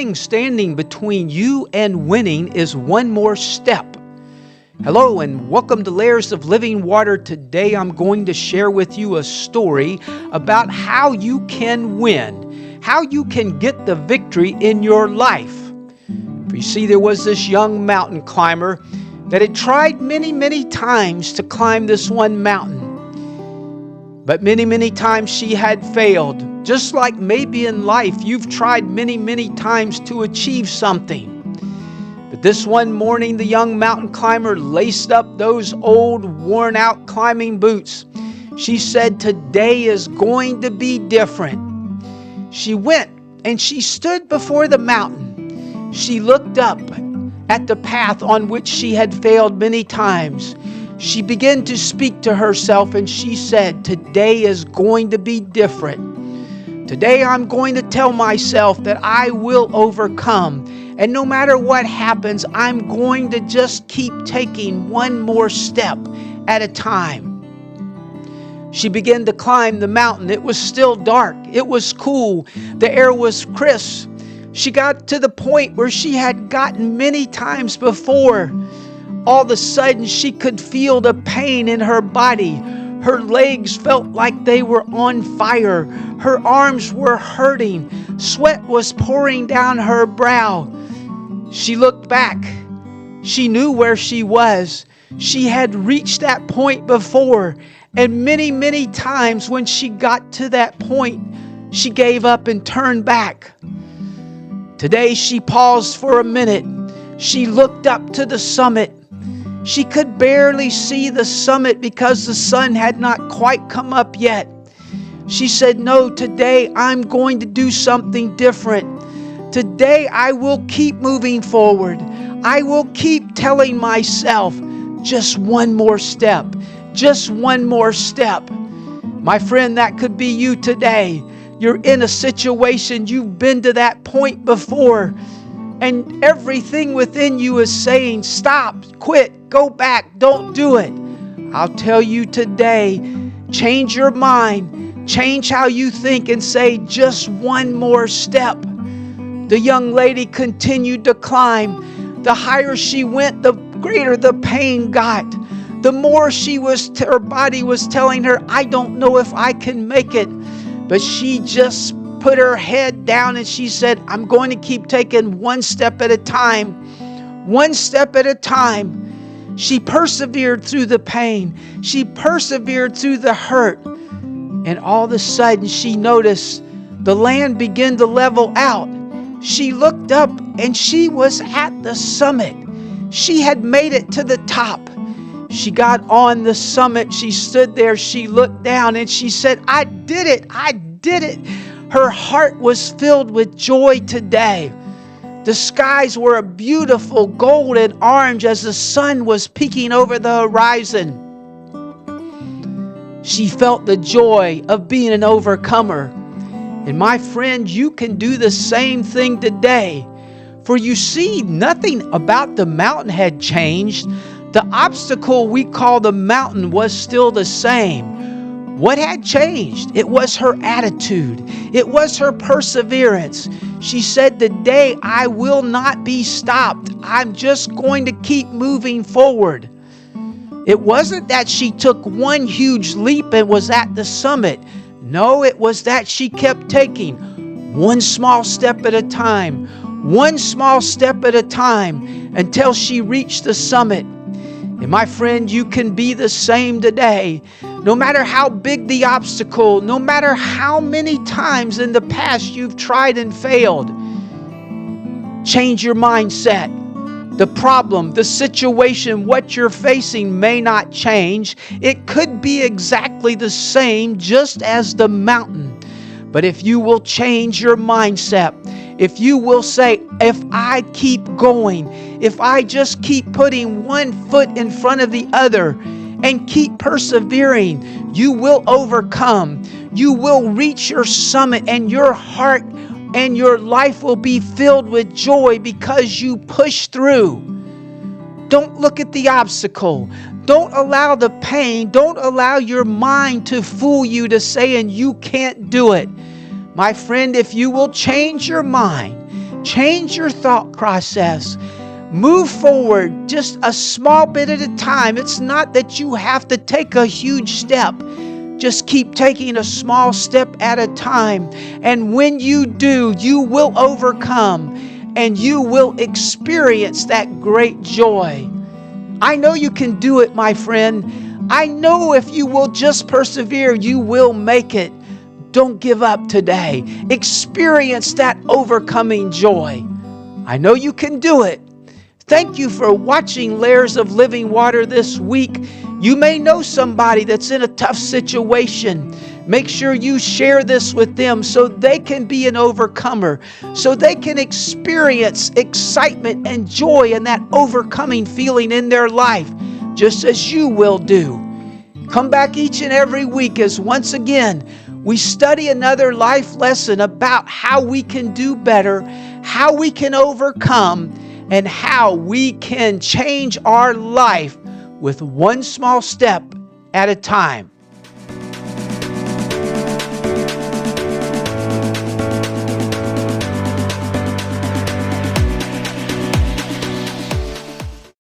thing standing between you and winning is one more step. Hello and welcome to Layers of Living Water. Today I'm going to share with you a story about how you can win, how you can get the victory in your life. For you see, there was this young mountain climber that had tried many times to climb this one mountain. But many times she had failed. Just like maybe in life you've tried many times to achieve something. But this one morning, the young mountain climber laced up those old worn out climbing boots. She said, "Today is going to be different." She went and she stood before the mountain. She looked up at the path on which she had failed many times. She began to speak to herself and she said, "Today is going to be different. Today I'm going to tell myself that I will overcome. And no matter what happens, I'm going to just keep taking one more step at a time." She began to climb the mountain. It was still dark. It was cool. The air was crisp. She got to the point where she had gotten many times before. All of a sudden, she could feel the pain in her body. Her legs felt like they were on fire. Her arms were hurting. Sweat was pouring down her brow. She looked back. She knew where she was. She had reached that point before. And many times when she got to that point, she gave up and turned back. Today she paused for a minute. She looked up to the summit. She could barely see the summit because the sun had not quite come up yet. She said, "No, today I'm going to do something different. Today I will keep moving forward. I will keep telling myself, just one more step, just one more step." My friend, that could be you today. You're in a situation, you've been to that point before, and everything within you is saying, "Stop, quit, go back, don't do it." I'll tell you today, change your mind, change how you think and say, "Just one more step." The young lady continued to climb. The higher she went, the greater the pain got. The more her body was telling her, "I don't know if I can make it." But she just put her head down and she said, "I'm going to keep taking one step at a time. One step at a time." She persevered through the pain. She persevered through the hurt. And all of a sudden she noticed the land began to level out. She looked up and she was at the summit. She had made it to the top. She got on the summit. She stood there. She looked down and she said, "I did it. I did it." Her heart was filled with joy today. The skies were a beautiful gold and orange as the sun was peeking over the horizon. She felt the joy of being an overcomer. And my friend, you can do the same thing today. For you see, nothing about the mountain had changed. The obstacle we call the mountain was still the same. What had changed? It was her attitude. It was her perseverance. She said, "Today I will not be stopped. I'm just going to keep moving forward." It wasn't that she took one huge leap and was at the summit. No, it was that she kept taking one small step at a time, one small step at a time until she reached the summit. And my friend, you can be the same today. No matter how big the obstacle, no matter how many times in the past you've tried and failed, change your mindset. The problem, the situation, what you're facing may not change. It could be exactly the same, just as the mountain. But if you will change your mindset, if you will say, "If I keep going, if I just keep putting one foot in front of the other and keep persevering, you will overcome. You will reach your summit and your heart and your life will be filled with joy because you push through." Don't look at the obstacle. Don't allow the pain. Don't allow your mind to fool you to saying you can't do it. My friend, if you will change your mind, Change your thought process. Move forward just a small bit at a time. It's not that you have to take a huge step. Just keep taking a small step at a time. And when you do, you will overcome and you will experience that great joy. I know you can do it, my friend. I know if you will just persevere, you will make it. Don't give up today. Experience that overcoming joy. I know you can do it. Thank you for watching Layers of Living Water this week. You may know somebody that's in a tough situation. Make sure you share this with them so they can be an overcomer, so they can experience excitement and joy and that overcoming feeling in their life, just as you will do. Come back each and every week as once again we study another life lesson about how we can do better, how we can overcome, and how we can change our life with one small step at a time.